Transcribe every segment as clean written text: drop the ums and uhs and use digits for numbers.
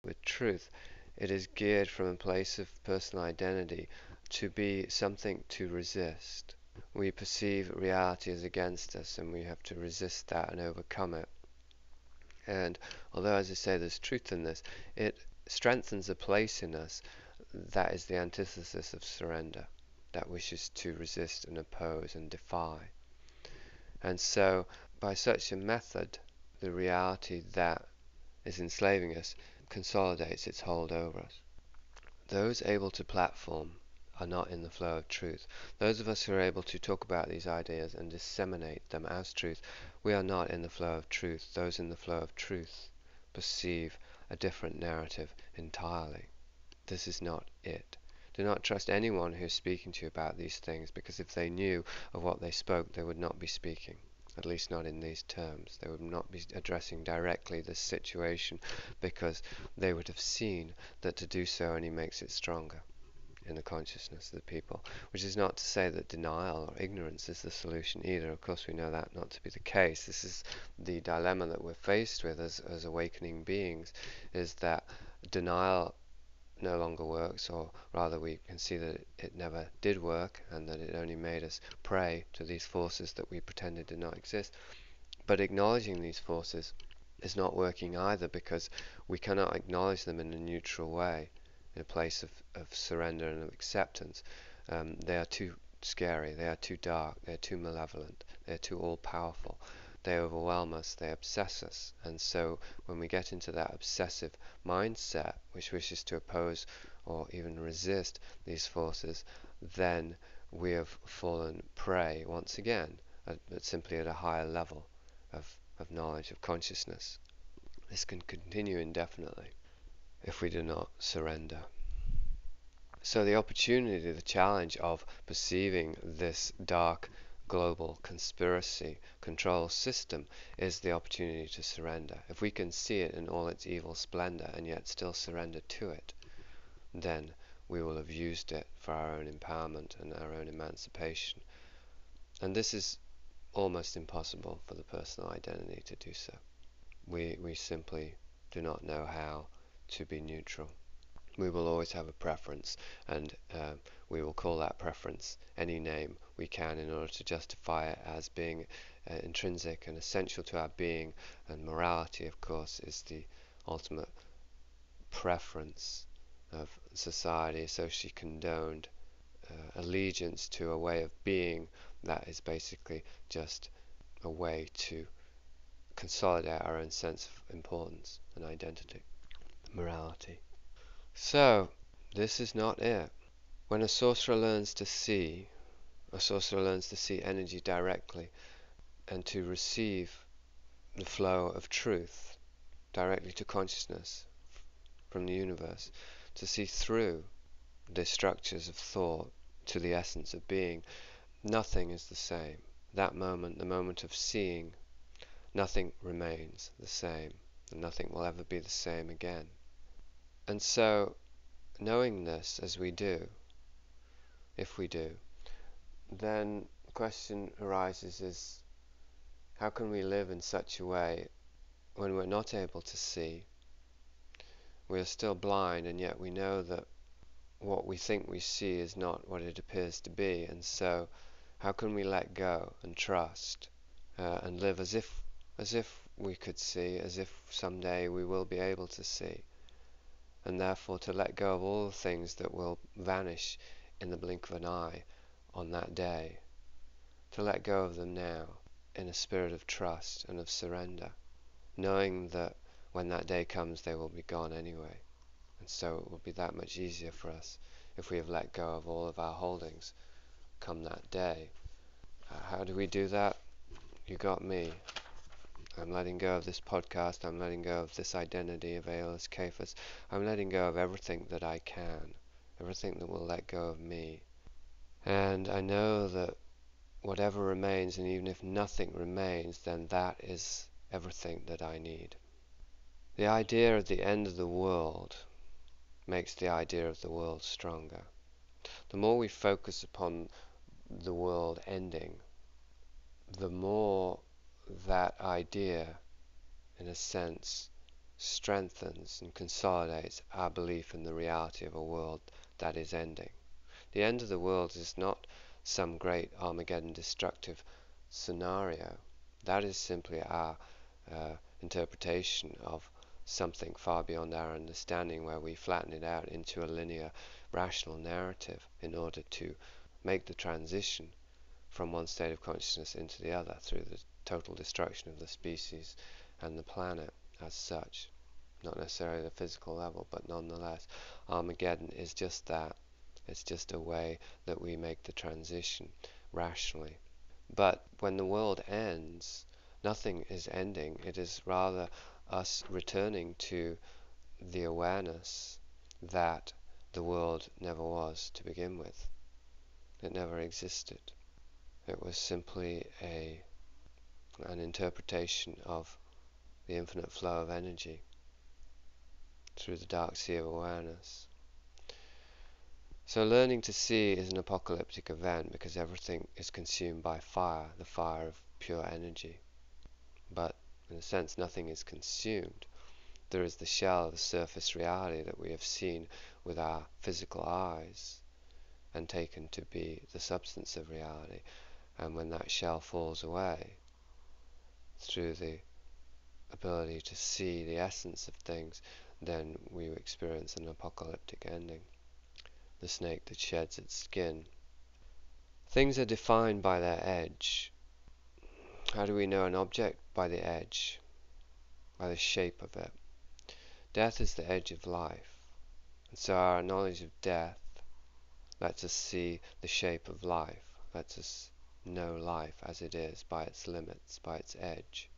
With truth, it is geared from a place of personal identity to be something to resist. We perceive reality as against us, and we have to resist that and overcome it. And although, as I say, there's truth in this, it strengthens a place in us that is the antithesis of surrender, that wishes to resist and oppose and defy. And so, by such a method, the reality that is enslaving us consolidates its hold over us. Those able to platform are not in the flow of truth. Those of us who are able to talk about these ideas and disseminate them as truth, we are not in the flow of truth. Those in the flow of truth perceive a different narrative entirely. This is not it. Do not trust anyone who is speaking to you about these things, because if they knew of what they spoke, they would not be speaking. At least not in these terms. They would not be addressing directly this situation, because they would have seen that to do so only makes it stronger in the consciousness of the people. Which is not to say that denial or ignorance is the solution either. Of course we know that not to be the case. This is the dilemma that we're faced with as awakening beings, is that denial no longer works, or rather we can see that it never did work, and that it only made us prey to these forces that we pretended did not exist. But acknowledging these forces is not working either, because we cannot acknowledge them in a neutral way, in a place of surrender and of acceptance. They are too scary, they are too dark, they are too malevolent, they are too all-powerful. They overwhelm us, they obsess us, and so when we get into that obsessive mindset which wishes to oppose or even resist these forces, then we have fallen prey once again, but simply at a higher level of knowledge, of consciousness. This can continue indefinitely if we do not surrender. So the opportunity, the challenge of perceiving this dark global conspiracy control system is the opportunity to surrender. If we can see it in all its evil splendor and yet still surrender to it, then we will have used it for our own empowerment and our own emancipation. And this is almost impossible for the personal identity to do so. We simply do not know how to be neutral. We will always have a preference, and we will call that preference any name we can in order to justify it as being intrinsic and essential to our being. And morality, of course, is the ultimate preference of society, socially condoned allegiance to a way of being that is basically just a way to consolidate our own sense of importance and identity. Morality. So, this is not it. When a sorcerer learns to see, energy directly and to receive the flow of truth directly to consciousness from the universe, to see through the structures of thought to the essence of being, nothing is the same. That moment, the moment of seeing, nothing remains the same, and nothing will ever be the same again. And so, knowing this as we do, if we do, then the question arises is, how can we live in such a way when we're not able to see? We are still blind, and yet we know that what we think we see is not what it appears to be, and so how can we let go and trust and live as if we could see, as if someday we will be able to see, and therefore to let go of all the things that will vanish in the blink of an eye on that day, to let go of them now in a spirit of trust and of surrender, knowing that when that day comes they will be gone anyway, and so it will be that much easier for us if we have let go of all of our holdings come that day. How do we do that? You got me. I'm letting go of this podcast. I'm letting go of this identity of Aeolus Kephas. I'm letting go of everything that I can, everything that will let go of me. And I know that whatever remains, and even if nothing remains, then that is everything that I need. The idea of the end of the world makes the idea of the world stronger. The more we focus upon the world ending, the more that idea, in a sense, strengthens and consolidates our belief in the reality of a world that is ending. The end of the world is not some great Armageddon destructive scenario. That is simply our interpretation of something far beyond our understanding, where we flatten it out into a linear, rational narrative in order to make the transition from one state of consciousness into the other through the total destruction of the species and the planet as such. Not necessarily the physical level, but nonetheless, Armageddon is just that. It's just a way that we make the transition rationally. But when the world ends, nothing is ending. It is rather us returning to the awareness that the world never was to begin with. It never existed. It was simply an interpretation of the infinite flow of energy through the dark sea of awareness. So learning to see is an apocalyptic event because everything is consumed by fire, the fire of pure energy. But in a sense, nothing is consumed. There is the shell, the surface reality that we have seen with our physical eyes and taken to be the substance of reality. And when that shell falls away, through the ability to see the essence of things, then we experience an apocalyptic ending. The snake that sheds its skin. Things are defined by their edge. How do we know an object? By the edge, by the shape of it. Death is the edge of life, and so our knowledge of death lets us see the shape of life, lets us know life as it is, by its limits, by its edge.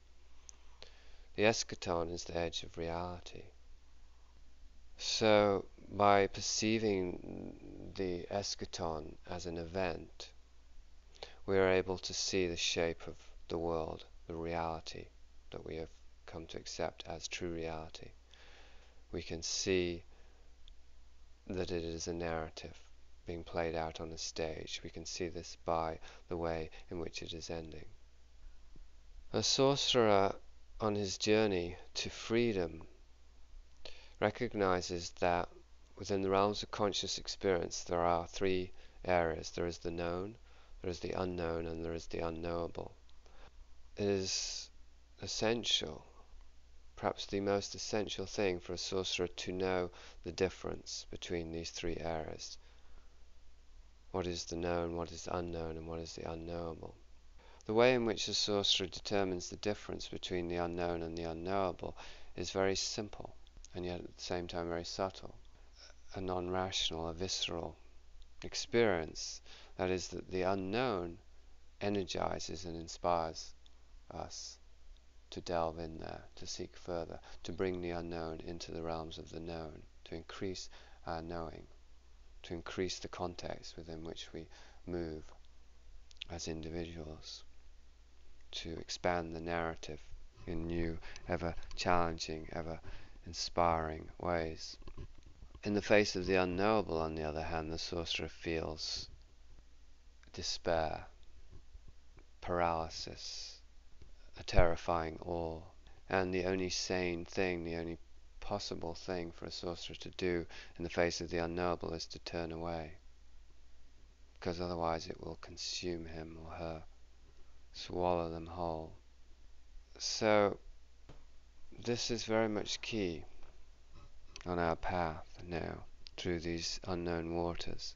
The eschaton is the edge of reality. So, by perceiving the eschaton as an event, we are able to see the shape of the world, the reality that we have come to accept as true reality. We can see that it is a narrative being played out on a stage. We can see this by the way in which it is ending. A sorcerer on his journey to freedom recognizes that within the realms of conscious experience there are three areas. There is the known, there is the unknown, and there is the unknowable. It is essential, perhaps the most essential thing, for a sorcerer to know the difference between these three areas. What is the known, what is the unknown, and what is the unknowable? The way in which a sorcerer determines the difference between the unknown and the unknowable is very simple, and yet at the same time very subtle. A non-rational, a visceral experience, that is, that the unknown energizes and inspires us to delve in there, to seek further, to bring the unknown into the realms of the known, to increase our knowing, to increase the context within which we move as individuals, to expand the narrative in new, ever challenging, ever inspiring ways. In the face of the unknowable, on the other hand, the sorcerer feels despair, paralysis, a terrifying awe. And the only sane thing, the only possible thing for a sorcerer to do in the face of the unknowable is to turn away, because otherwise it will consume him or her, swallow them whole. So this is very much key on our path now through these unknown waters,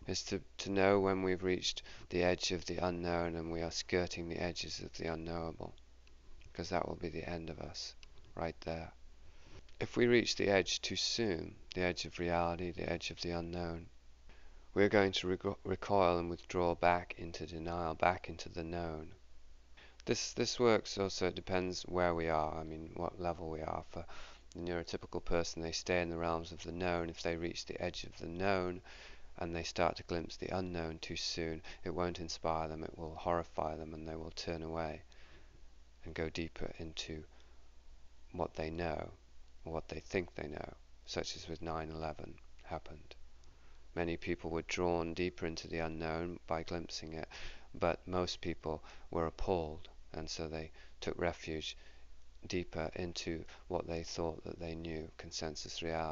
is to know when we've reached the edge of the unknown and we are skirting the edges of the unknowable, because that will be the end of us right there. If we reach the edge too soon, the edge of reality, the edge of the unknown, we're going to recoil and withdraw back into denial, back into the known. This works also, it depends where we are, what level we are. For the neurotypical person, they stay in the realms of the known. If they reach the edge of the known and they start to glimpse the unknown too soon, it won't inspire them, it will horrify them, and they will turn away and go deeper into what they know, or what they think they know, such as with 9/11 happened. Many people were drawn deeper into the unknown by glimpsing it, but most people were appalled, and so they took refuge deeper into what they thought that they knew, consensus reality.